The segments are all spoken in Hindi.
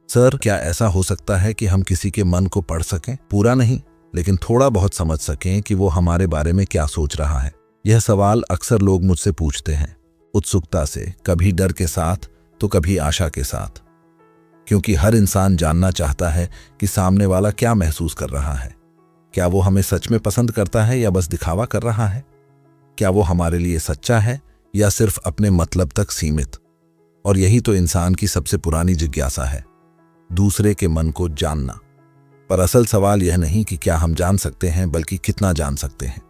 सर, क्या ऐसा हो सकता है कि हम किसी के मन को पढ़ सकें? पूरा नहीं, लेकिन थोड़ा बहुत समझ सकें कि वो हमारे बारे में क्या सोच रहा है। यह सवाल अक्सर लोग मुझसे पूछते हैं, उत्सुकता से, कभी डर के साथ तो कभी आशा के साथ। क्योंकि हर इंसान जानना चाहता है कि सामने वाला क्या महसूस कर रहा है। क्या वो हमें सच में पसंद करता है या बस दिखावा कर रहा है? क्या वो हमारे लिए सच्चा है या सिर्फ अपने मतलब तक सीमित? और यही तो इंसान की सबसे पुरानी जिज्ञासा है, दूसरे के मन को जानना। पर असल सवाल यह नहीं कि क्या हम जान सकते हैं, बल्कि कितना जान सकते हैं।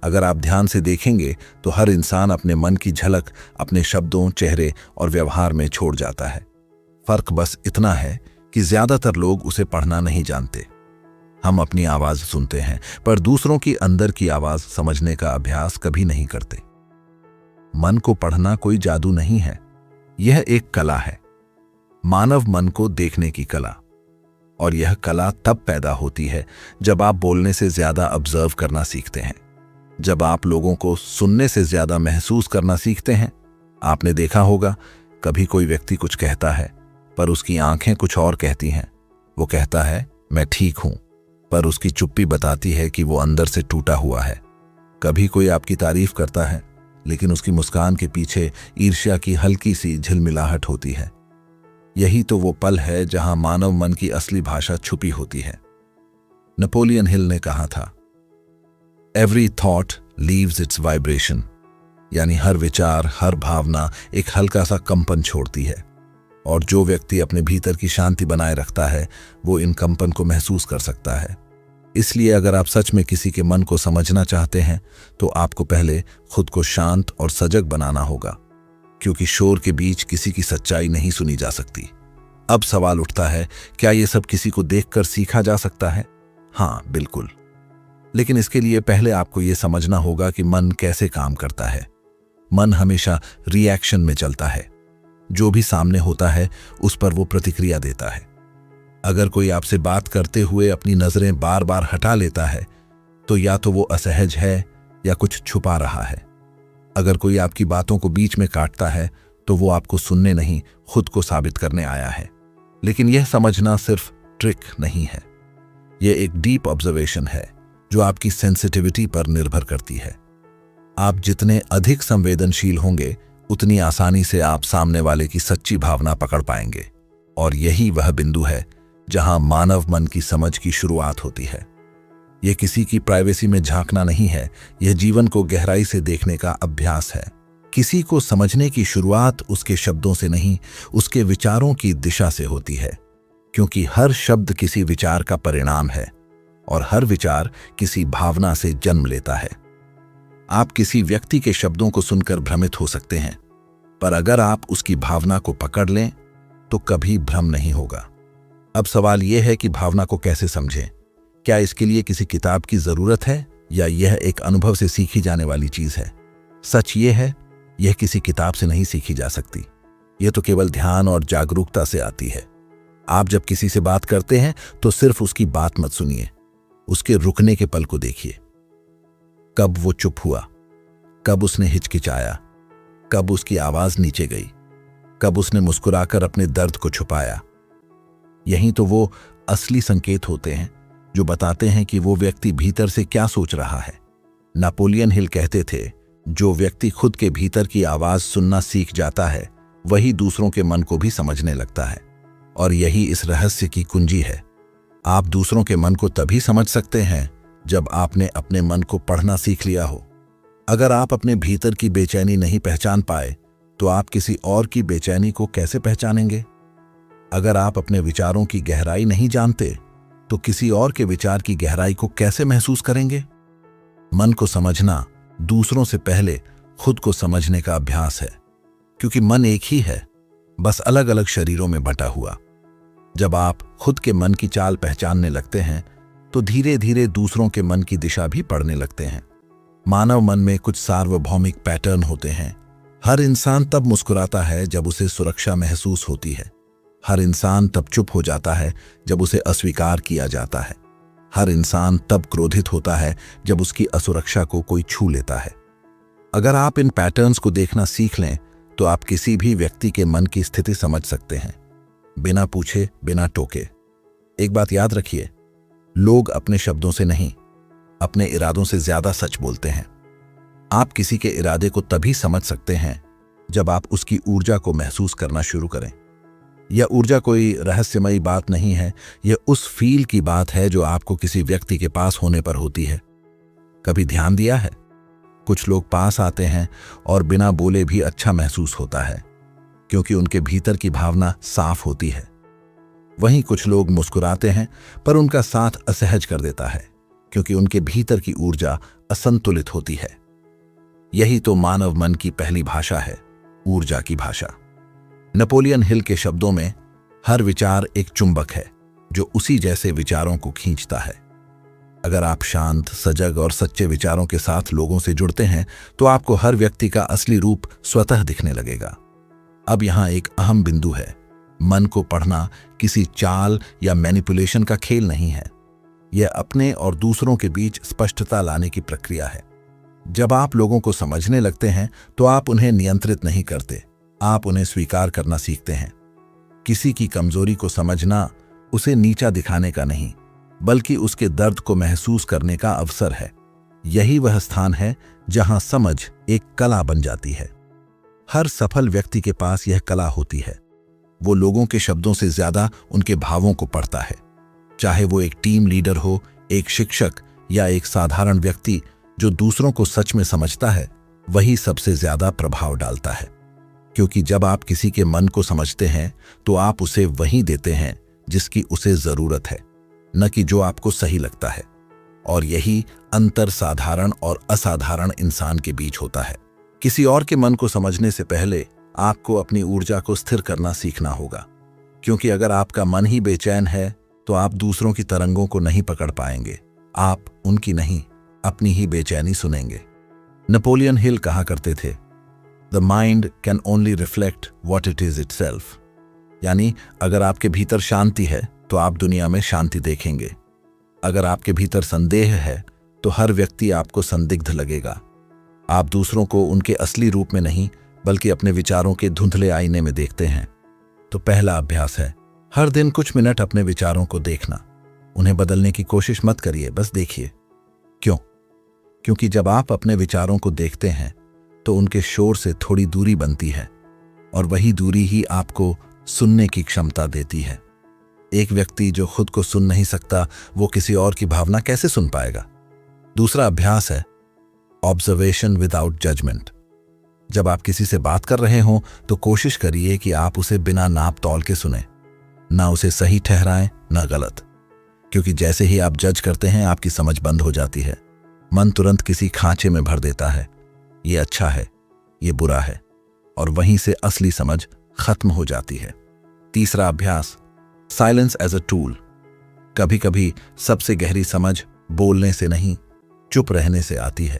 अगर आप ध्यान से देखेंगे तो हर इंसान अपने मन की झलक अपने शब्दों, चेहरे और व्यवहार में छोड़ जाता है। फर्क बस इतना है कि ज्यादातर लोग उसे पढ़ना नहीं जानते। हम अपनी आवाज सुनते हैं, पर दूसरों की अंदर की आवाज समझने का अभ्यास कभी नहीं करते। मन को पढ़ना कोई जादू नहीं है, यह एक कला है, मानव मन को देखने की कला। और यह कला तब पैदा होती है जब आप बोलने से ज्यादा ऑब्जर्व करना सीखते हैं, जब आप लोगों को सुनने से ज्यादा महसूस करना सीखते हैं। आपने देखा होगा, कभी कोई व्यक्ति कुछ कहता है पर उसकी आंखें कुछ और कहती हैं। वो कहता है मैं ठीक हूं, पर उसकी चुप्पी बताती है कि वो अंदर से टूटा हुआ है। कभी कोई आपकी तारीफ करता है, लेकिन उसकी मुस्कान के पीछे ईर्ष्या की हल्की सी झिलमिलाहट होती है। यही तो वो पल है जहां मानव मन की असली भाषा छुपी होती है। नेपोलियन हिल ने कहा था, every thought leaves it's vibration, यानी हर विचार, हर भावना एक हल्का सा कंपन छोड़ती है। और जो व्यक्ति अपने भीतर की शांति बनाए रखता है, वो इन कंपन को महसूस कर सकता है। इसलिए अगर आप सच में किसी के मन को समझना चाहते हैं, तो आपको पहले खुद को शांत और सजग बनाना होगा, क्योंकि शोर के बीच किसी की सच्चाई नहीं सुनी जा सकती। अब सवाल उठता है, क्या ये सब किसी को देखकर सीखा जा सकता है? हाँ, बिल्कुल। लेकिन इसके लिए पहले आपको ये समझना होगा कि मन कैसे काम करता है। मन हमेशा रिएक्शन में चलता है। जो भी सामने होता है उस पर वो प्रतिक्रिया देता है। अगर कोई आपसे बात करते हुए अपनी नजरें बार बार हटा लेता है, तो या तो वो असहज है या कुछ छुपा रहा है। अगर कोई आपकी बातों को बीच में काटता है, तो वो आपको सुनने नहीं, खुद को साबित करने आया है। लेकिन यह समझना सिर्फ ट्रिक नहीं है, यह एक डीप ऑब्जर्वेशन है जो आपकी सेंसिटिविटी पर निर्भर करती है। आप जितने अधिक संवेदनशील होंगे, उतनी आसानी से आप सामने वाले की सच्ची भावना पकड़ पाएंगे। और यही वह बिंदु है जहां मानव मन की समझ की शुरुआत होती है। यह किसी की प्राइवेसी में झांकना नहीं है, यह जीवन को गहराई से देखने का अभ्यास है। किसी को समझने की शुरुआत उसके शब्दों से नहीं, उसके विचारों की दिशा से होती है। क्योंकि हर शब्द किसी विचार का परिणाम है, और हर विचार किसी भावना से जन्म लेता है। आप किसी व्यक्ति के शब्दों को सुनकर भ्रमित हो सकते हैं, पर अगर आप उसकी भावना को पकड़ लें तो कभी भ्रम नहीं होगा। अब सवाल यह है कि भावना को कैसे समझें? क्या इसके लिए किसी किताब की जरूरत है, या यह एक अनुभव से सीखी जाने वाली चीज है? सच यह है, यह किसी किताब से नहीं सीखी जा सकती। यह तो केवल ध्यान और जागरूकता से आती है। आप जब किसी से बात करते हैं तो सिर्फ उसकी बात मत सुनिए, उसके रुकने के पल को देखिए। कब वो चुप हुआ, कब उसने हिचकिचाया, कब उसकी आवाज नीचे गई, कब उसने मुस्कुराकर अपने दर्द को छुपाया। यही तो वो असली संकेत होते हैं जो बताते हैं कि वो व्यक्ति भीतर से क्या सोच रहा है। नेपोलियन हिल कहते थे, जो व्यक्ति खुद के भीतर की आवाज सुनना सीख जाता है, वही दूसरों के मन को भी समझने लगता है। और यही इस रहस्य की कुंजी है। आप दूसरों के मन को तभी समझ सकते हैं जब आपने अपने मन को पढ़ना सीख लिया हो। अगर आप अपने भीतर की बेचैनी नहीं पहचान पाए, तो आप किसी और की बेचैनी को कैसे पहचानेंगे? अगर आप अपने विचारों की गहराई नहीं जानते, तो किसी और के विचार की गहराई को कैसे महसूस करेंगे? मन को समझना दूसरों से पहले खुद को समझने का अभ्यास है, क्योंकि मन एक ही है, बस अलग अलग शरीरों में बंटा हुआ। जब आप खुद के मन की चाल पहचानने लगते हैं, तो धीरे धीरे दूसरों के मन की दिशा भी पढ़ने लगते हैं। मानव मन में कुछ सार्वभौमिक पैटर्न होते हैं। हर इंसान तब मुस्कुराता है जब उसे सुरक्षा महसूस होती है। हर इंसान तब चुप हो जाता है जब उसे अस्वीकार किया जाता है। हर इंसान तब क्रोधित होता है जब उसकी असुरक्षा को कोई छू लेता है। अगर आप इन पैटर्न्स को देखना सीख लें, तो आप किसी भी व्यक्ति के मन की स्थिति समझ सकते हैं। बिना पूछे, बिना टोके। एक बात याद रखिए, लोग अपने शब्दों से नहीं, अपने इरादों से ज्यादा सच बोलते हैं। आप किसी के इरादे को तभी समझ सकते हैं जब आप उसकी ऊर्जा को महसूस करना शुरू करें। यह ऊर्जा कोई रहस्यमयी बात नहीं है, यह उस फील की बात है जो आपको किसी व्यक्ति के पास होने पर होती है। कभी ध्यान दिया है, कुछ लोग पास आते हैं और बिना बोले भी अच्छा महसूस होता है, क्योंकि उनके भीतर की भावना साफ होती है। वहीं कुछ लोग मुस्कुराते हैं पर उनका साथ असहज कर देता है, क्योंकि उनके भीतर की ऊर्जा असंतुलित होती है। यही तो मानव मन की पहली भाषा है, ऊर्जा की भाषा। नेपोलियन हिल के शब्दों में, हर विचार एक चुंबक है जो उसी जैसे विचारों को खींचता है। अगर आप शांत, सजग और सच्चे विचारों के साथ लोगों से जुड़ते हैं तो आपको हर व्यक्ति का असली रूप स्वतः दिखने लगेगा। अब यहां एक अहम बिंदु है, मन को पढ़ना किसी चाल या मैनिपुलेशन का खेल नहीं है। यह अपने और दूसरों के बीच स्पष्टता लाने की प्रक्रिया है। जब आप लोगों को समझने लगते हैं तो आप उन्हें नियंत्रित नहीं करते, आप उन्हें स्वीकार करना सीखते हैं। किसी की कमजोरी को समझना उसे नीचा दिखाने का नहीं, बल्कि उसके दर्द को महसूस करने का अवसर है। यही वह स्थान है जहां समझ एक कला बन जाती है। हर सफल व्यक्ति के पास यह कला होती है। वो लोगों के शब्दों से ज्यादा उनके भावों को पढ़ता है। चाहे वो एक टीम लीडर हो, एक शिक्षक या एक साधारण व्यक्ति, जो दूसरों को सच में समझता है वही सबसे ज्यादा प्रभाव डालता है। क्योंकि जब आप किसी के मन को समझते हैं तो आप उसे वही देते हैं जिसकी उसे जरूरत है, न कि जो आपको सही लगता है। और यही अंतर साधारण और असाधारण इंसान के बीच होता है। किसी और के मन को समझने से पहले आपको अपनी ऊर्जा को स्थिर करना सीखना होगा, क्योंकि अगर आपका मन ही बेचैन है तो आप दूसरों की तरंगों को नहीं पकड़ पाएंगे। आप उनकी नहीं, अपनी ही बेचैनी सुनेंगे। नेपोलियन हिल कहा करते थे, the mind can only reflect what it is itself. यानी अगर आपके भीतर शांति है तो आप दुनिया में शांति देखेंगे। अगर आपके भीतर संदेह है तो हर व्यक्ति आपको संदिग्ध लगेगा। आप दूसरों को उनके असली रूप में नहीं, बल्कि अपने विचारों के धुंधले आईने में देखते हैं। तो पहला अभ्यास है, हर दिन कुछ मिनट अपने विचारों को देखना। उन्हें बदलने की कोशिश मत करिए, बस देखिए। क्यों? क्योंकि जब आप अपने विचारों को देखते हैं तो उनके शोर से थोड़ी दूरी बनती है, और वही दूरी ही आपको सुनने की क्षमता देती है। एक व्यक्ति जो खुद को सुन नहीं सकता, वो किसी और की भावना कैसे सुन पाएगा? दूसरा अभ्यास है ऑब्जर्वेशन विदाउट जजमेंट। जब आप किसी से बात कर रहे हों तो कोशिश करिए कि आप उसे बिना नाप तौल के सुने, ना उसे सही ठहराएं ना गलत। क्योंकि जैसे ही आप जज करते हैं आपकी समझ बंद हो जाती है। मन तुरंत किसी खांचे में भर देता है, ये अच्छा है, ये बुरा है, और वहीं से असली समझ खत्म हो जाती है। तीसरा अभ्यास, साइलेंस एज अ टूल। कभी कभी सबसे गहरी समझ बोलने से नहीं, चुप रहने से आती है।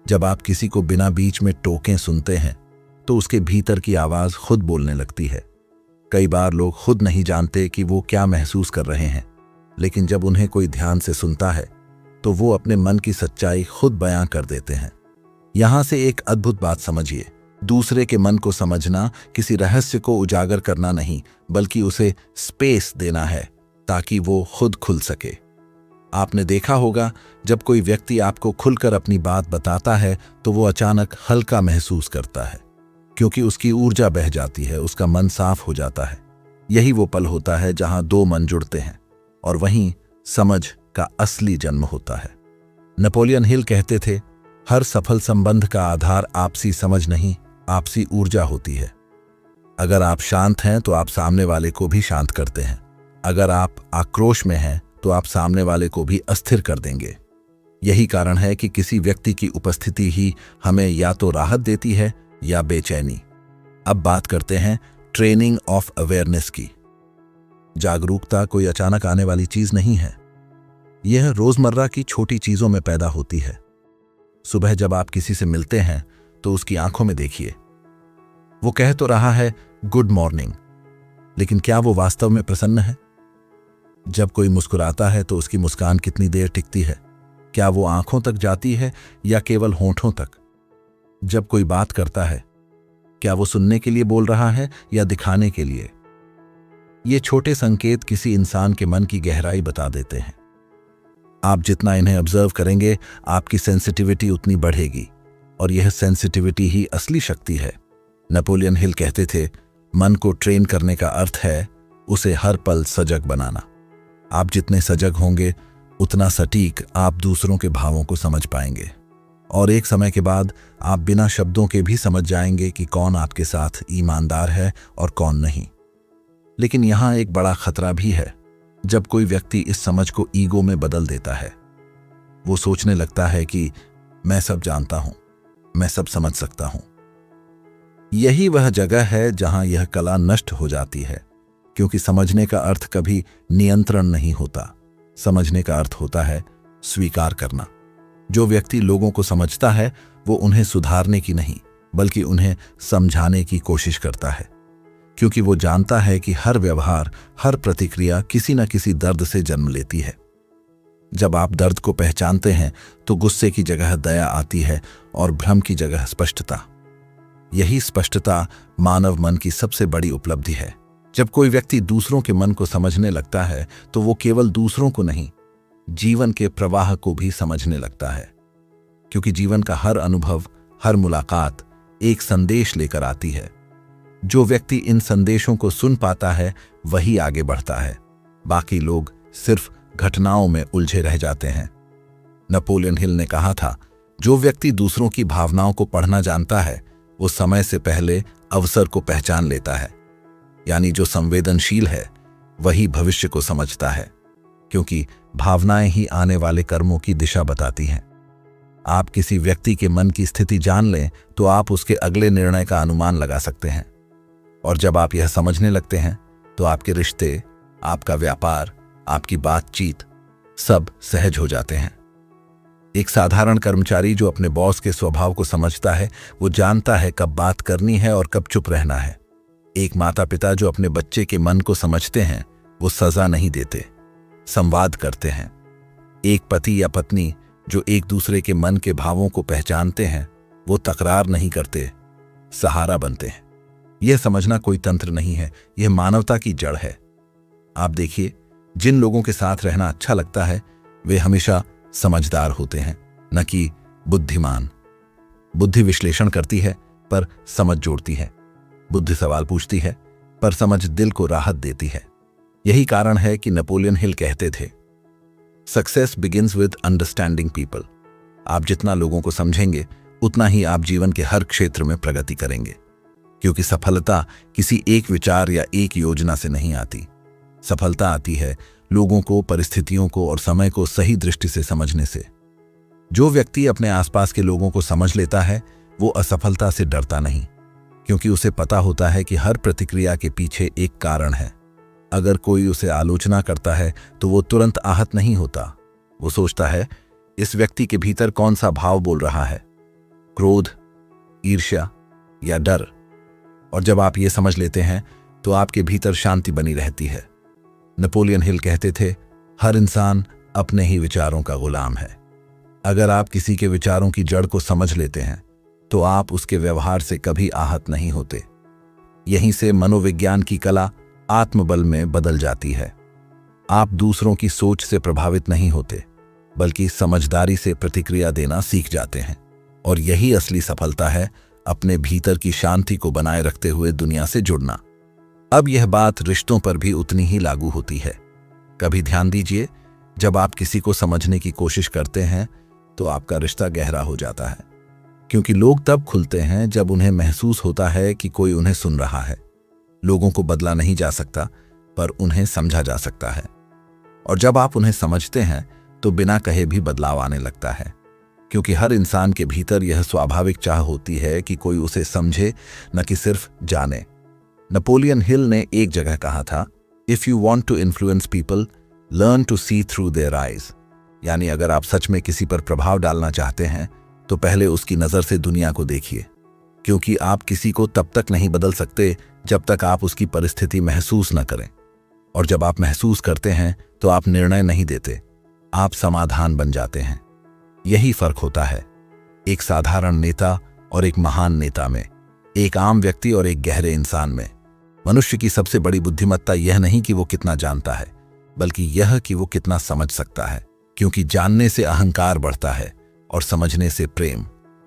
जब आप किसी को बिना बीच में टोके सुनते हैं तो उसके भीतर की आवाज खुद बोलने लगती है। कई बार लोग खुद नहीं जानते कि वो क्या महसूस कर रहे हैं, लेकिन जब उन्हें कोई ध्यान से सुनता है तो वो अपने मन की सच्चाई खुद बयां कर देते हैं। यहां से एक अद्भुत बात समझिए, दूसरे के मन को समझना किसी रहस्य को उजागर करना नहीं, बल्कि उसे स्पेस देना है ताकि वो खुद खुल सके। आपने देखा होगा, जब कोई व्यक्ति आपको खुलकर अपनी बात बताता है तो वो अचानक हल्का महसूस करता है, क्योंकि उसकी ऊर्जा बह जाती है, उसका मन साफ हो जाता है। यही वो पल होता है जहां दो मन जुड़ते हैं, और वहीं समझ का असली जन्म होता है। नेपोलियन हिल कहते थे, हर सफल संबंध का आधार आपसी समझ नहीं, आपसी ऊर्जा होती है। अगर आप शांत हैं तो आप सामने वाले को भी शांत करते हैं। अगर आप आक्रोश में हैं तो आप सामने वाले को भी अस्थिर कर देंगे। यही कारण है कि किसी व्यक्ति की उपस्थिति ही हमें या तो राहत देती है या बेचैनी। अब बात करते हैं ट्रेनिंग ऑफ अवेयरनेस की। जागरूकता कोई अचानक आने वाली चीज नहीं है, यह रोजमर्रा की छोटी चीजों में पैदा होती है। सुबह जब आप किसी से मिलते हैं तो उसकी आंखों में देखिए, वो कह तो रहा है गुड मॉर्निंग, लेकिन क्या वो वास्तव में प्रसन्न है? जब कोई मुस्कुराता है तो उसकी मुस्कान कितनी देर टिकती है? क्या वो आंखों तक जाती है या केवल होंठों तक? जब कोई बात करता है, क्या वो सुनने के लिए बोल रहा है या दिखाने के लिए? ये छोटे संकेत किसी इंसान के मन की गहराई बता देते हैं। आप जितना इन्हें ऑब्जर्व करेंगे, आपकी सेंसिटिविटी उतनी बढ़ेगी, और यह सेंसिटिविटी ही असली शक्ति है। नेपोलियन हिल कहते थे, मन को ट्रेन करने का अर्थ है उसे हर पल सजग बनाना। आप जितने सजग होंगे, उतना सटीक आप दूसरों के भावों को समझ पाएंगे, और एक समय के बाद आप बिना शब्दों के भी समझ जाएंगे कि कौन आपके साथ ईमानदार है और कौन नहीं। लेकिन यहाँ एक बड़ा खतरा भी है। जब कोई व्यक्ति इस समझ को ईगो में बदल देता है, वो सोचने लगता है कि मैं सब जानता हूं, मैं सब समझ सकता हूं। यही वह जगह है जहां यह कला नष्ट हो जाती है, क्योंकि समझने का अर्थ कभी नियंत्रण नहीं होता। समझने का अर्थ होता है स्वीकार करना। जो व्यक्ति लोगों को समझता है, वो उन्हें सुधारने की नहीं, बल्कि उन्हें समझाने की कोशिश करता है, क्योंकि वो जानता है कि हर व्यवहार, हर प्रतिक्रिया किसी न किसी दर्द से जन्म लेती है। जब आप दर्द को पहचानते हैं, तो गुस्से की जगह दया आती है और भ्रम की जगह स्पष्टता। यही स्पष्टता मानव मन की सबसे बड़ी उपलब्धि है। जब कोई व्यक्ति दूसरों के मन को समझने लगता है, तो वो केवल दूसरों को नहीं, जीवन के प्रवाह को भी समझने लगता है, क्योंकि जीवन का हर अनुभव, हर मुलाकात एक संदेश लेकर आती है। जो व्यक्ति इन संदेशों को सुन पाता है, वही आगे बढ़ता है। बाकी लोग सिर्फ घटनाओं में उलझे रह जाते हैं। नेपोलियन हिल ने कहा था, जो व्यक्ति दूसरों की भावनाओं को पढ़ना जानता है, वो समय से पहले अवसर को पहचान लेता है। यानी जो संवेदनशील है, वही भविष्य को समझता है, क्योंकि भावनाएं ही आने वाले कर्मों की दिशा बताती हैं। आप किसी व्यक्ति के मन की स्थिति जान लें, तो आप उसके अगले निर्णय का अनुमान लगा सकते हैं। और जब आप यह समझने लगते हैं, तो आपके रिश्ते, आपका व्यापार, आपकी बातचीत सब सहज हो जाते हैं। एक साधारण कर्मचारी जो अपने बॉस के स्वभाव को समझता है, वो जानता है कब बात करनी है और कब चुप रहना है। एक माता पिता जो अपने बच्चे के मन को समझते हैं, वो सजा नहीं देते, संवाद करते हैं। एक पति या पत्नी जो एक दूसरे के मन के भावों को पहचानते हैं, वो तकरार नहीं करते, सहारा बनते हैं। यह समझना कोई तंत्र नहीं है, यह मानवता की जड़ है। आप देखिए, जिन लोगों के साथ रहना अच्छा लगता है, वे हमेशा समझदार होते हैं, न कि बुद्धिमान। बुद्धि विश्लेषण करती है, पर समझ जोड़ती है। बुद्धि सवाल पूछती है, पर समझ दिल को राहत देती है। यही कारण है कि नेपोलियन हिल कहते थे, success begins with understanding people. आप जितना लोगों को समझेंगे, उतना ही आप जीवन के हर क्षेत्र में प्रगति करेंगे, क्योंकि सफलता किसी एक विचार या एक योजना से नहीं आती। सफलता आती है लोगों को, परिस्थितियों को और समय को सही दृष्टि से समझने से। जो व्यक्ति अपने आसपास के लोगों को समझ लेता है, वो असफलता से डरता नहीं, क्योंकि उसे पता होता है कि हर प्रतिक्रिया के पीछे एक कारण है। अगर कोई उसे आलोचना करता है, तो वो तुरंत आहत नहीं होता। वो सोचता है, इस व्यक्ति के भीतर कौन सा भाव बोल रहा है, क्रोध, ईर्ष्या या डर। और जब आप ये समझ लेते हैं, तो आपके भीतर शांति बनी रहती है। नेपोलियन हिल कहते थे, हर इंसान अपने ही विचारों का गुलाम है। अगर आप किसी के विचारों की जड़ को समझ लेते हैं, तो आप उसके व्यवहार से कभी आहत नहीं होते। यहीं से मनोविज्ञान की कला आत्मबल में बदल जाती है। आप दूसरों की सोच से प्रभावित नहीं होते, बल्कि समझदारी से प्रतिक्रिया देना सीख जाते हैं। और यही असली सफलता है, अपने भीतर की शांति को बनाए रखते हुए दुनिया से जुड़ना। अब यह बात रिश्तों पर भी उतनी ही लागू होती है। कभी ध्यान दीजिए, जब आप किसी को समझने की कोशिश करते हैं, तो आपका रिश्ता गहरा हो जाता है, क्योंकि लोग तब खुलते हैं जब उन्हें महसूस होता है कि कोई उन्हें सुन रहा है। लोगों को बदला नहीं जा सकता, पर उन्हें समझा जा सकता है। और जब आप उन्हें समझते हैं, तो बिना कहे भी बदलाव आने लगता है, क्योंकि हर इंसान के भीतर यह स्वाभाविक चाह होती है कि कोई उसे समझे, न कि सिर्फ जाने। नेपोलियन हिल ने एक जगह कहा था, if you want to influence people, learn to see through their eyes. यानी अगर आप सच में किसी पर प्रभाव डालना चाहते हैं, तो पहले उसकी नज़र से दुनिया को देखिए, क्योंकि आप किसी को तब तक नहीं बदल सकते जब तक आप उसकी परिस्थिति महसूस न करें। और जब आप महसूस करते हैं, तो आप निर्णय नहीं देते, आप समाधान बन जाते हैं। यही फर्क होता है एक साधारण नेता और एक महान नेता में, एक आम व्यक्ति और एक गहरे इंसान में। मनुष्य की सबसे बड़ी बुद्धिमत्ता यह नहीं कि वो कितना जानता है, बल्कि यह कि वो कितना समझ सकता है, क्योंकि जानने से अहंकार बढ़ता है और समझने से प्रेम।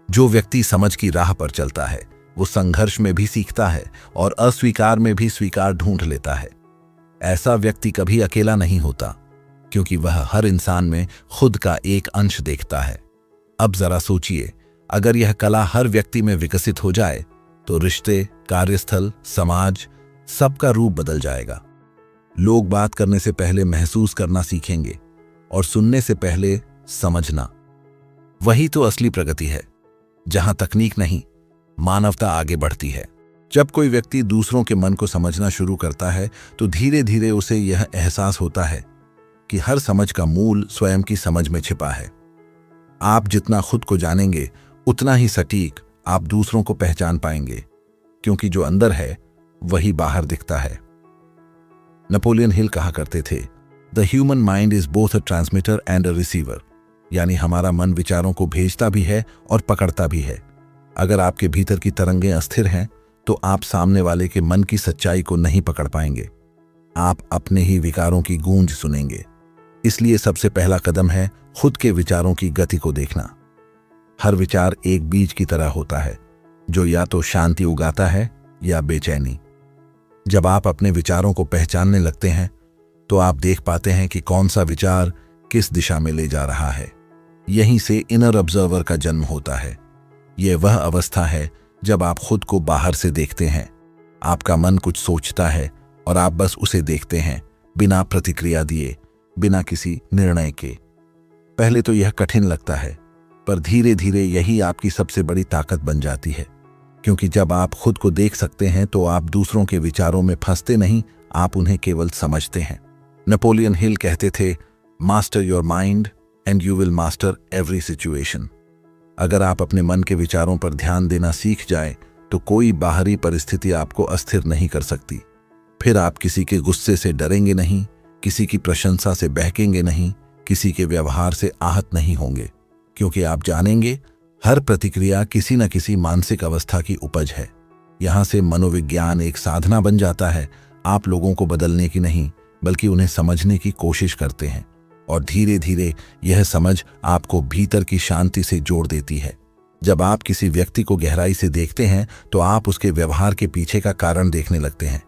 जो व्यक्ति समझ की राह पर चलता है वो संघर्ष में भी सीखता है और अस्वीकार में भी स्वीकार ढूंढ लेता है। ऐसा व्यक्ति कभी अकेला नहीं होता, क्योंकि वह हर इंसान में खुद का एक अंश देखता है। अब जरा सोचिए, अगर यह कला हर व्यक्ति में विकसित हो जाए तो रिश्ते, कार्यस्थल, समाज, सबका रूप बदल जाएगा। लोग बात करने से पहले महसूस करना सीखेंगे और सुनने से पहले समझना। वही तो असली प्रगति है, जहां तकनीक नहीं, मानवता आगे बढ़ती है। जब कोई व्यक्ति दूसरों के मन को समझना शुरू करता है तो धीरे धीरे उसे यह एहसास होता है कि हर समझ का मूल स्वयं की समझ में छिपा है। आप जितना खुद को जानेंगे उतना ही सटीक आप दूसरों को पहचान पाएंगे, क्योंकि जो अंदर है वही बाहर दिखता है। नेपोलियन हिल कहा करते थे, the human mind is both a transmitter and a receiver, यानी हमारा मन विचारों को भेजता भी है और पकड़ता भी है। अगर आपके भीतर की तरंगें अस्थिर हैं तो आप सामने वाले के मन की सच्चाई को नहीं पकड़ पाएंगे। आप अपने ही विकारों की गूंज सुनेंगे। इसलिए सबसे पहला कदम है खुद के विचारों की गति को देखना। हर विचार एक बीज की तरह होता है, जो या तो शांति उगाता है या बेचैनी। जब आप अपने विचारों को पहचानने लगते हैं तो आप देख पाते हैं कि कौन सा विचार किस दिशा में ले जा रहा है। यहीं से इनर ऑब्जर्वर का जन्म होता है। यह वह अवस्था है जब आप खुद को बाहर से देखते हैं। आपका मन कुछ सोचता है और आप बस उसे देखते हैं, बिना प्रतिक्रिया दिए, बिना किसी निर्णय के। पहले तो यह कठिन लगता है, पर धीरे धीरे यही आपकी सबसे बड़ी ताकत बन जाती है, क्योंकि जब आप खुद को देख सकते हैं तो आप दूसरों के विचारों में फंसते नहीं, आप उन्हें केवल समझते हैं। नेपोलियन हिल कहते थे, master your mind and you will master every situation. अगर आप अपने मन के विचारों पर ध्यान देना सीख जाएं, तो कोई बाहरी परिस्थिति आपको अस्थिर नहीं कर सकती। फिर आप किसी के गुस्से से डरेंगे नहीं, किसी की प्रशंसा से बहकेंगे नहीं, किसी के व्यवहार से आहत नहीं होंगे, क्योंकि आप जानेंगे हर प्रतिक्रिया किसी न किसी मानसिक अवस्था की उपज है। यहां से मनोविज्ञान एक साधना बन जाता है। आप लोगों को बदलने की नहीं, बल्कि उन्हें समझने की कोशिश करते हैं, और धीरे धीरे यह समझ आपको भीतर की शांति से जोड़ देती है। जब आप किसी व्यक्ति को गहराई से देखते हैं तो आप उसके व्यवहार के पीछे का कारण देखने लगते हैं।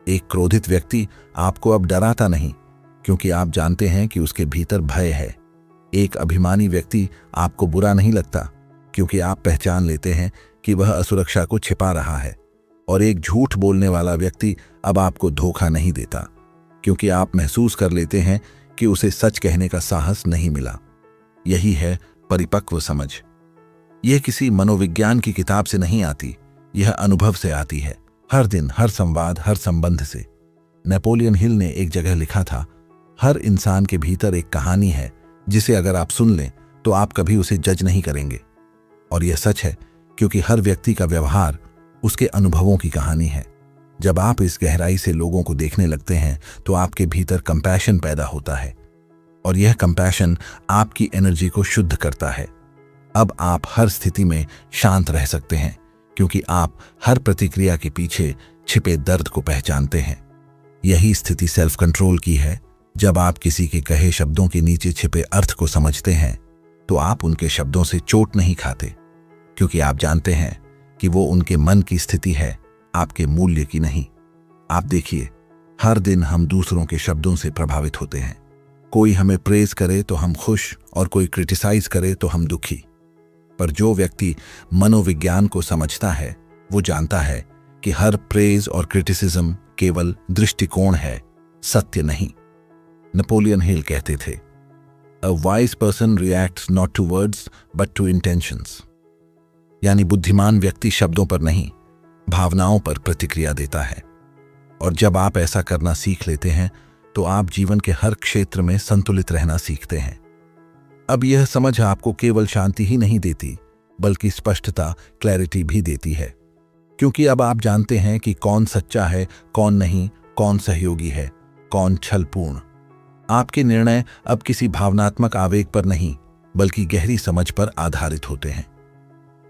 एक क्रोधित व्यक्ति आपको अब डराता नहीं, क्योंकि आप जानते हैं कि उसके भीतर भय है। एक अभिमानी व्यक्ति आपको बुरा नहीं लगता, क्योंकि आप पहचान लेते हैं कि वह असुरक्षा को छिपा रहा है। और एक झूठ बोलने वाला व्यक्ति अब आपको धोखा नहीं देता, क्योंकि आप महसूस कर लेते हैं कि उसे सच कहने का साहस नहीं मिला। यही है परिपक्व समझ। यह किसी मनोविज्ञान की किताब से नहीं आती, यह अनुभव से आती है, हर दिन, हर संवाद, हर संबंध से। नेपोलियन हिल ने एक जगह लिखा था, हर इंसान के भीतर एक कहानी है जिसे अगर आप सुन लें तो आप कभी उसे जज नहीं करेंगे। और यह सच है, क्योंकि हर व्यक्ति का व्यवहार उसके अनुभवों की कहानी है। जब आप इस गहराई से लोगों को देखने लगते हैं तो आपके भीतर कंपैशन पैदा होता है, और यह कंपैशन आपकी एनर्जी को शुद्ध करता है। अब आप हर स्थिति में शांत रह सकते हैं, क्योंकि आप हर प्रतिक्रिया के पीछे छिपे दर्द को पहचानते हैं। यही स्थिति सेल्फ कंट्रोल की है। जब आप किसी के कहे शब्दों के नीचे छिपे अर्थ को समझते हैं तो आप उनके शब्दों से चोट नहीं खाते, क्योंकि आप जानते हैं कि वो उनके मन की स्थिति है, आपके मूल्य की नहीं। आप देखिए, हर दिन हम दूसरों के शब्दों से प्रभावित होते हैं। कोई हमें प्रेज करे तो हम खुश, और कोई क्रिटिसाइज करे तो हम दुखी। पर जो व्यक्ति मनोविज्ञान को समझता है वो जानता है कि हर प्रेज और क्रिटिसिज्म केवल दृष्टिकोण है, सत्य नहीं। नेपोलियन हिल कहते थे, a wise person reacts not to words but to intentions, यानी बुद्धिमान व्यक्ति शब्दों पर नहीं, भावनाओं पर प्रतिक्रिया देता है। और जब आप ऐसा करना सीख लेते हैं तो आप जीवन के हर क्षेत्र में संतुलित रहना सीखते हैं। अब यह समझ आपको केवल शांति ही नहीं देती, बल्कि स्पष्टता, क्लैरिटी भी देती है, क्योंकि अब आप जानते हैं कि कौन सच्चा है, कौन नहीं, कौन सहयोगी है, कौन छलपूर्ण। आपके निर्णय अब किसी भावनात्मक आवेग पर नहीं, बल्कि गहरी समझ पर आधारित होते हैं।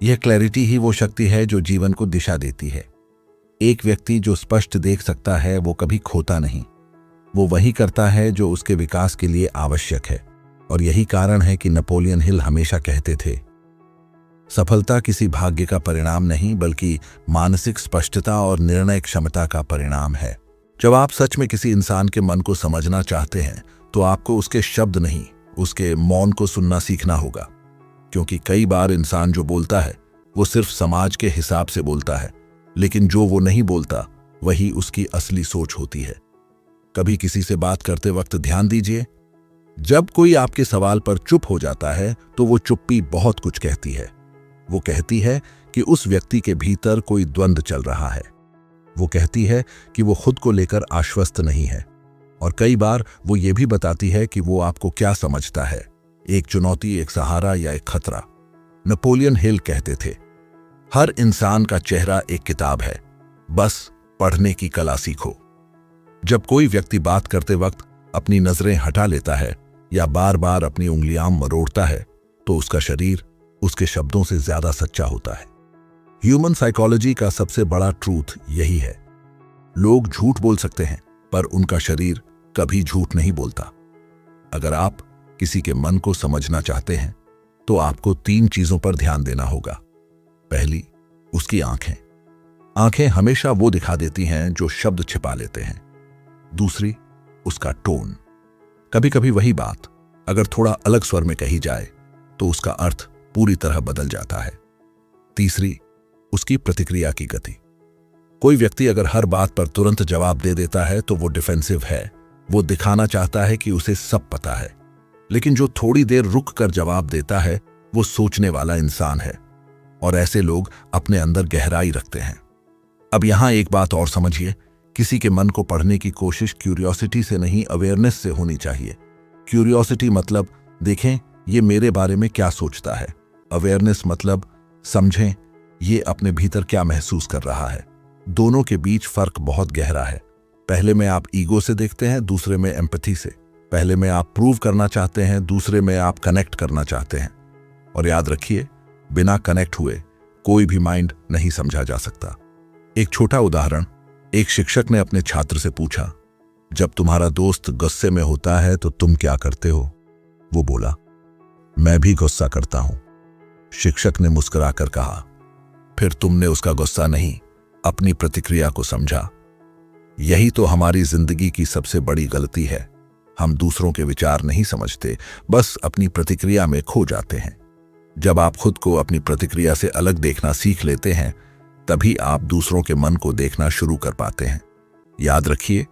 यह क्लैरिटी ही वो शक्ति है जो जीवन को दिशा देती है। एक व्यक्ति जो स्पष्ट देख सकता है वो कभी खोता नहीं। वो वही करता है जो उसके विकास के लिए आवश्यक है। और यही कारण है कि नेपोलियन हिल हमेशा कहते थे, सफलता किसी भाग्य का परिणाम नहीं बल्कि मानसिक स्पष्टता और निर्णय क्षमता का परिणाम है। जब आप सच में किसी इंसान के मन को समझना चाहते हैं तो आपको उसके शब्द नहीं, उसके मौन को सुनना सीखना होगा। क्योंकि कई बार इंसान जो बोलता है वो सिर्फ समाज के हिसाब से बोलता है, लेकिन जो वो नहीं बोलता वही उसकी असली सोच होती है। कभी किसी से बात करते वक्त ध्यान दीजिए, जब कोई आपके सवाल पर चुप हो जाता है तो वो चुप्पी बहुत कुछ कहती है। वो कहती है कि उस व्यक्ति के भीतर कोई द्वंद्व चल रहा है। वो कहती है कि वो खुद को लेकर आश्वस्त नहीं है। और कई बार वो ये भी बताती है कि वो आपको क्या समझता है, एक चुनौती, एक सहारा या एक खतरा। नेपोलियन हिल कहते थे, हर इंसान का चेहरा एक किताब है, बस पढ़ने की कला सीखो। जब कोई व्यक्ति बात करते वक्त अपनी नजरें हटा लेता है या बार बार अपनी उंगलियां मरोड़ता है तो उसका शरीर उसके शब्दों से ज्यादा सच्चा होता है। ह्यूमन साइकोलॉजी का सबसे बड़ा ट्रूथ यही है। लोग झूठ बोल सकते हैं पर उनका शरीर कभी झूठ नहीं बोलता। अगर आप किसी के मन को समझना चाहते हैं तो आपको 3 चीजों पर ध्यान देना होगा। पहली, उसकी आंखें। आंखें हमेशा वो दिखा देती हैं जो शब्द छिपा लेते हैं। दूसरी, उसका टोन। कभी कभी वही बात अगर थोड़ा अलग स्वर में कही जाए तो उसका अर्थ पूरी तरह बदल जाता है। तीसरी, उसकी प्रतिक्रिया की गति। कोई व्यक्ति अगर हर बात पर तुरंत जवाब दे देता है तो वो डिफेंसिव है। वो दिखाना चाहता है कि उसे सब पता है। लेकिन जो थोड़ी देर रुक कर जवाब देता है वो सोचने वाला इंसान है। और ऐसे लोग अपने अंदर गहराई रखते हैं। अब यहां एक बात और समझिए, किसी के मन को पढ़ने की कोशिश क्यूरियोसिटी से नहीं, अवेयरनेस से होनी चाहिए। क्यूरियोसिटी मतलब देखें ये मेरे बारे में क्या सोचता है। अवेयरनेस मतलब समझें ये अपने भीतर क्या महसूस कर रहा है। दोनों के बीच फर्क बहुत गहरा है। पहले में आप ईगो से देखते हैं, दूसरे में एम्पैथी से। पहले में आप प्रूव करना चाहते हैं, दूसरे में आप कनेक्ट करना चाहते हैं। और याद रखिए, बिना कनेक्ट हुए कोई भी माइंड नहीं समझा जा सकता। एक छोटा उदाहरण, एक शिक्षक ने अपने छात्र से पूछा, जब तुम्हारा दोस्त गुस्से में होता है तो तुम क्या करते हो? वो बोला, मैं भी गुस्सा करता हूं। शिक्षक ने मुस्कुराकर कहा, फिर तुमने उसका गुस्सा नहीं, अपनी प्रतिक्रिया को समझा। यही तो हमारी जिंदगी की सबसे बड़ी गलती है। हम दूसरों के विचार नहीं समझते, बस अपनी प्रतिक्रिया में खो जाते हैं। जब आप खुद को अपनी प्रतिक्रिया से अलग देखना सीख लेते हैं तभी आप दूसरों के मन को देखना शुरू कर पाते हैं। याद रखिए,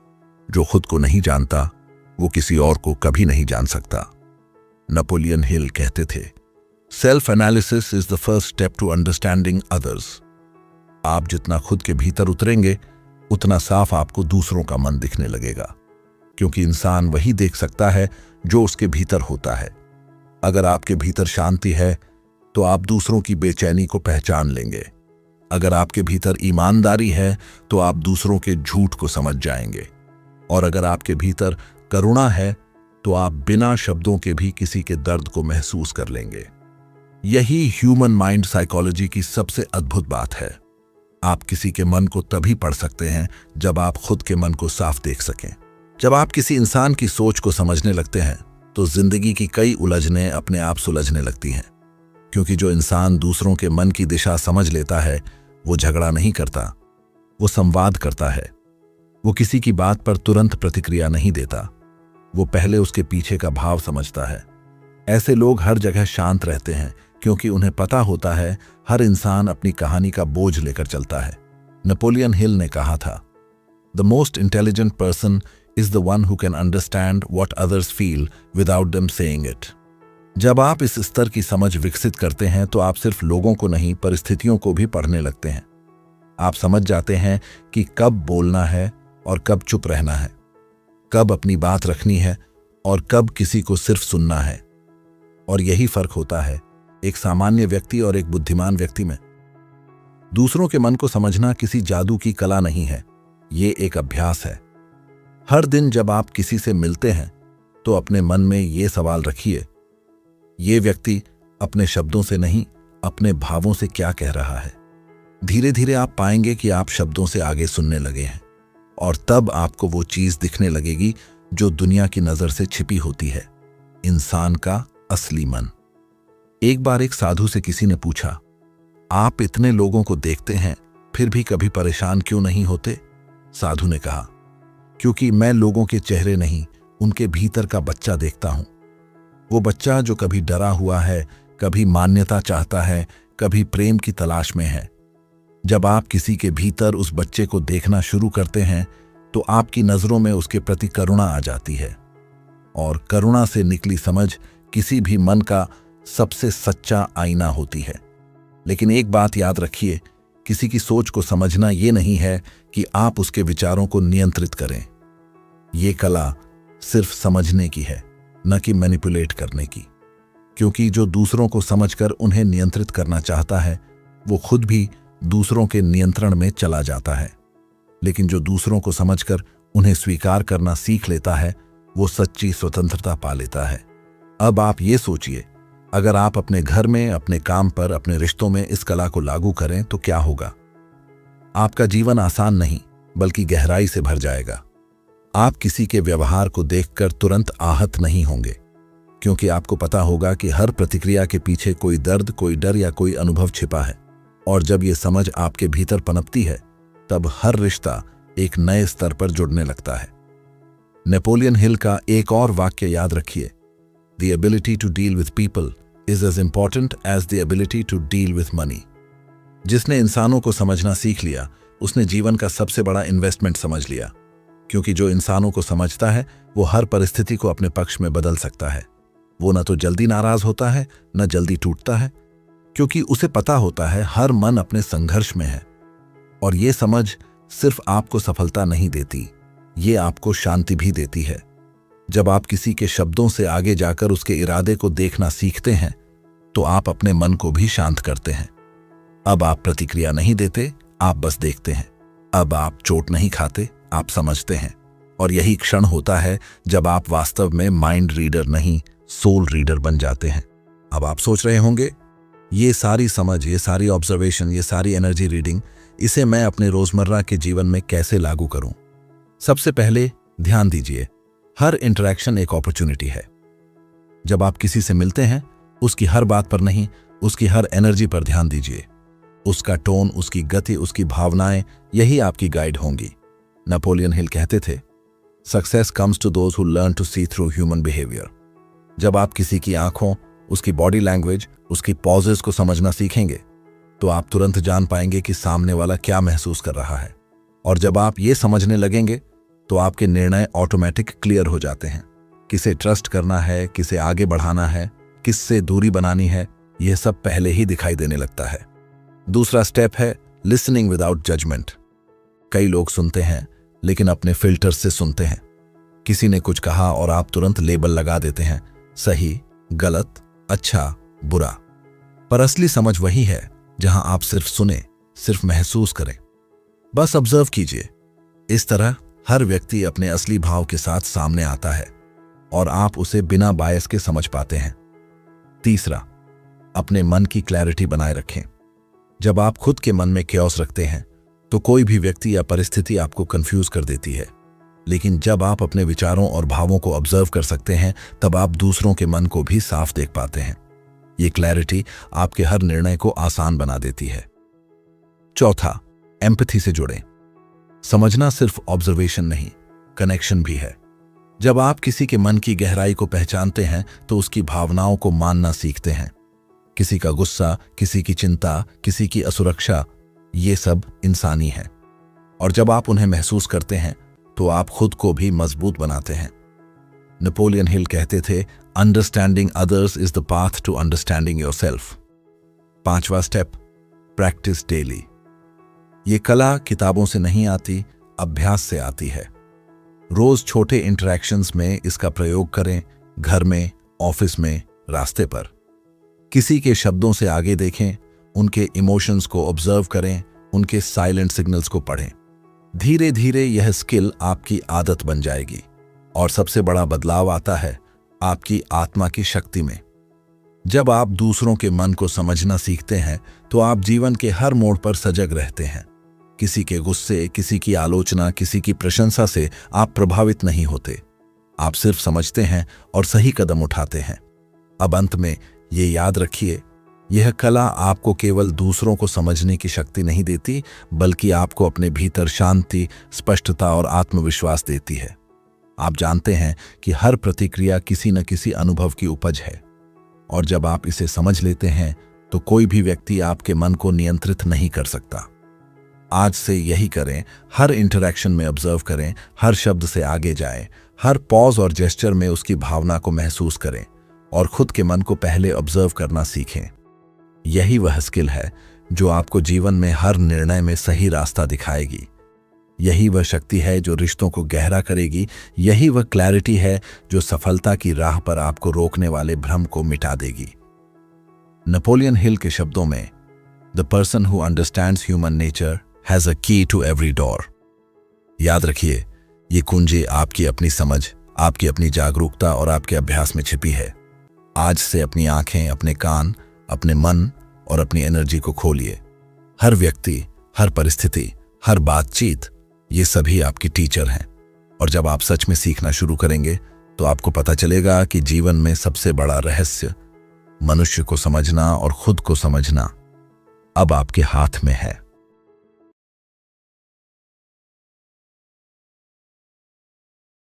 जो खुद को नहीं जानता वो किसी और को कभी नहीं जान सकता। नेपोलियन हिल कहते थे, self analysis is the first step to understanding others. आप जितना खुद के भीतर उतरेंगे उतना साफ आपको दूसरों का मन दिखने लगेगा। क्योंकि इंसान वही देख सकता है जो उसके भीतर होता है। अगर आपके भीतर शांति है तो आप दूसरों की बेचैनी को पहचान लेंगे। अगर आपके भीतर ईमानदारी है तो आप दूसरों के झूठ को समझ जाएंगे। और अगर आपके भीतर करुणा है तो आप बिना शब्दों के भी किसी के दर्द को महसूस कर लेंगे। यही ह्यूमन माइंड साइकोलॉजी की सबसे अद्भुत बात है। आप किसी के मन को तभी पढ़ सकते हैं जब आप खुद के मन को साफ देख सकें। जब आप किसी इंसान की सोच को समझने लगते हैं तो जिंदगी की कई उलझनें अपने आप सुलझने लगती हैं। क्योंकि जो इंसान दूसरों के मन की दिशा समझ लेता है वो झगड़ा नहीं करता, वो संवाद करता है। वो किसी की बात पर तुरंत प्रतिक्रिया नहीं देता, वो पहले उसके पीछे का भाव समझता है। ऐसे लोग हर जगह शांत रहते हैं क्योंकि उन्हें पता होता है हर इंसान अपनी कहानी का बोझ लेकर चलता है। नेपोलियन हिल ने कहा था, the most intelligent person is the one who can understand what others feel without them saying it. जब आप इस स्तर की समझ विकसित करते हैं तो आप सिर्फ लोगों को नहीं, परिस्थितियों को भी पढ़ने लगते हैं। आप समझ जाते हैं कि कब बोलना है और कब चुप रहना है, कब अपनी बात रखनी है और कब किसी को सिर्फ सुनना है। और यही फर्क होता है एक सामान्य व्यक्ति और एक बुद्धिमान व्यक्ति में। दूसरों के मन को समझना किसी जादू की कला नहीं है, ये एक अभ्यास है। हर दिन जब आप किसी से मिलते हैं तो अपने मन में ये सवाल रखिए, ये व्यक्ति अपने शब्दों से नहीं अपने भावों से क्या कह रहा है। धीरे धीरे आप पाएंगे कि आप शब्दों से आगे सुनने लगे हैं, और तब आपको वो चीज दिखने लगेगी जो दुनिया की नजर से छिपी होती है, इंसान का असली मन। एक बार एक साधु से किसी ने पूछा, आप इतने लोगों को देखते हैं फिर भी कभी परेशान क्यों नहीं होते? साधु ने कहा, क्योंकि मैं लोगों के चेहरे नहीं, उनके भीतर का बच्चा देखता हूं। वो बच्चा जो कभी डरा हुआ है, कभी मान्यता चाहता है, कभी प्रेम की तलाश में है। जब आप किसी के भीतर उस बच्चे को देखना शुरू करते हैं तो आपकी नजरों में उसके प्रति करुणा आ जाती है, और करुणा से निकली समझ किसी भी मन का सबसे सच्चा आईना होती है। लेकिन एक बात याद रखिए, किसी की सोच को समझना ये नहीं है कि आप उसके विचारों को नियंत्रित करें। ये कला सिर्फ समझने की है, न कि मैनिपुलेट करने की। क्योंकि जो दूसरों को समझकर उन्हें नियंत्रित करना चाहता है वो खुद भी दूसरों के नियंत्रण में चला जाता है। लेकिन जो दूसरों को समझकर उन्हें स्वीकार करना सीख लेता है वो सच्ची स्वतंत्रता पा लेता है। अब आप ये सोचिए, अगर आप अपने घर में, अपने काम पर, अपने रिश्तों में इस कला को लागू करें तो क्या होगा? आपका जीवन आसान नहीं बल्कि गहराई से भर जाएगा। आप किसी के व्यवहार को देखकर तुरंत आहत नहीं होंगे, क्योंकि आपको पता होगा कि हर प्रतिक्रिया के पीछे कोई दर्द, कोई डर या कोई अनुभव छिपा है। और जब ये समझ आपके भीतर पनपती है तब हर रिश्ता एक नए स्तर पर जुड़ने लगता है। नेपोलियन हिल का एक और वाक्य याद रखिए, The ability to deal with people is as important as the ability to deal with money। जिसने इंसानों को समझना सीख लिया उसने जीवन का सबसे बड़ा इन्वेस्टमेंट समझ लिया, क्योंकि जो इंसानों को समझता है वो हर परिस्थिति को अपने पक्ष में बदल सकता है। वो न तो जल्दी नाराज होता है न जल्दी टूटता है, क्योंकि उसे पता होता है हर मन अपने संघर्ष में है। और ये समझ सिर्फ आपको सफलता नहीं देती, ये आपको शांति भी देती है। जब आप किसी के शब्दों से आगे जाकर उसके इरादे को देखना सीखते हैं तो आप अपने मन को भी शांत करते हैं। अब आप प्रतिक्रिया नहीं देते, आप बस देखते हैं। अब आप चोट नहीं खाते, आप समझते हैं। और यही क्षण होता है जब आप वास्तव में माइंड रीडर नहीं, सोल रीडर बन जाते हैं। अब आप सोच रहे होंगे, ये सारी समझ, ये सारी ऑब्जर्वेशन, ये सारी एनर्जी रीडिंग, इसे मैं अपने रोजमर्रा के जीवन में कैसे लागू करूं? सबसे पहले ध्यान दीजिए, हर इंटरेक्शन एक अपॉर्चुनिटी है। जब आप किसी से मिलते हैं उसकी हर बात पर नहीं, उसकी हर एनर्जी पर ध्यान दीजिए। उसका टोन, उसकी गति, उसकी भावनाएं, यही आपकी गाइड होंगी। नेपोलियन हिल कहते थे, success comes to those who learn to see through human behaviour. जब आप किसी की आंखों, उसकी बॉडी लैंग्वेज, उसकी पॉजेस को समझना सीखेंगे तो आप तुरंत जान पाएंगे कि सामने वाला क्या महसूस कर रहा है। और जब आप ये समझने लगेंगे तो आपके निर्णय ऑटोमेटिक क्लियर हो जाते हैं। किसे ट्रस्ट करना है, किसे आगे बढ़ाना है, किससे दूरी बनानी है, यह सब पहले ही दिखाई देने लगता है। दूसरा स्टेप है लिसनिंग विदाउट जजमेंट। कई लोग सुनते हैं लेकिन अपने फिल्टर से सुनते हैं। किसी ने कुछ कहा और आप तुरंत लेबल लगा देते हैं, सही, गलत, अच्छा, बुरा। पर असली समझ वही है जहां आप सिर्फ सुने, सिर्फ महसूस करें, बस ऑब्जर्व कीजिए। इस तरह हर व्यक्ति अपने असली भाव के साथ सामने आता है और आप उसे बिना बायस के समझ पाते हैं। तीसरा, अपने मन की क्लैरिटी बनाए रखें। जब आप खुद के मन में क्योस रखते हैं तो कोई भी व्यक्ति या परिस्थिति आपको कंफ्यूज कर देती है। लेकिन जब आप अपने विचारों और भावों को ऑब्जर्व कर सकते हैं तब आप दूसरों के मन को भी साफ देख पाते हैं। ये क्लैरिटी आपके हर निर्णय को आसान बना देती है। चौथा, एम्पैथी से जुड़ें। समझना सिर्फ ऑब्जर्वेशन नहीं, कनेक्शन भी है। जब आप किसी के मन की गहराई को पहचानते हैं तो उसकी भावनाओं को मानना सीखते हैं। किसी का गुस्सा, किसी की चिंता, किसी की असुरक्षा, ये सब इंसानी है। और जब आप उन्हें महसूस करते हैं तो आप खुद को भी मजबूत बनाते हैं। नेपोलियन हिल कहते थे, understanding others is the path to understanding yourself. पांचवा स्टेप, प्रैक्टिस डेली। ये कला किताबों से नहीं आती, अभ्यास से आती है। रोज छोटे इंटरैक्शंस में इसका प्रयोग करें, घर में, ऑफिस में, रास्ते पर। किसी के शब्दों से आगे देखें, उनके इमोशंस को ऑब्जर्व करें, उनके साइलेंट सिग्नल्स को पढ़ें। धीरे धीरे यह स्किल आपकी आदत बन जाएगी और सबसे बड़ा बदलाव आता है आपकी आत्मा की शक्ति में। जब आप दूसरों के मन को समझना सीखते हैं तो आप जीवन के हर मोड़ पर सजग रहते हैं। किसी के गुस्से, किसी की आलोचना, किसी की प्रशंसा से आप प्रभावित नहीं होते। आप सिर्फ समझते हैं और सही कदम उठाते हैं। अब अंत में ये याद रखिए, यह कला आपको केवल दूसरों को समझने की शक्ति नहीं देती, बल्कि आपको अपने भीतर शांति, स्पष्टता और आत्मविश्वास देती है। आप जानते हैं कि हर प्रतिक्रिया किसी न किसी अनुभव की उपज है, और जब आप इसे समझ लेते हैं तो कोई भी व्यक्ति आपके मन को नियंत्रित नहीं कर सकता। आज से यही करें, हर इंटरैक्शन में ऑब्जर्व करें, हर शब्द से आगे जाएं, हर पॉज और जेस्चर में उसकी भावना को महसूस करें और खुद के मन को पहले ऑब्जर्व करना सीखें। यही वह स्किल है जो आपको जीवन में हर निर्णय में सही रास्ता दिखाएगी। यही वह शक्ति है जो रिश्तों को गहरा करेगी। यही वह क्लैरिटी है जो सफलता की राह पर आपको रोकने वाले भ्रम को मिटा देगी। नेपोलियन हिल के शब्दों में, the person who understands human nature has a की टू एवरी डोर। याद रखिए, ये कुंजी आपकी अपनी समझ, आपकी अपनी जागरूकता और आपके अभ्यास में छिपी है। आज से अपनी आंखें, अपने कान, अपने मन और अपनी एनर्जी को खोलिए। हर व्यक्ति, हर परिस्थिति, हर बातचीत, ये सभी आपकी टीचर हैं। और जब आप सच में सीखना शुरू करेंगे तो आपको पता चलेगा कि जीवन में सबसे बड़ा रहस्य मनुष्य को समझना और खुद को समझना अब आपके हाथ में है।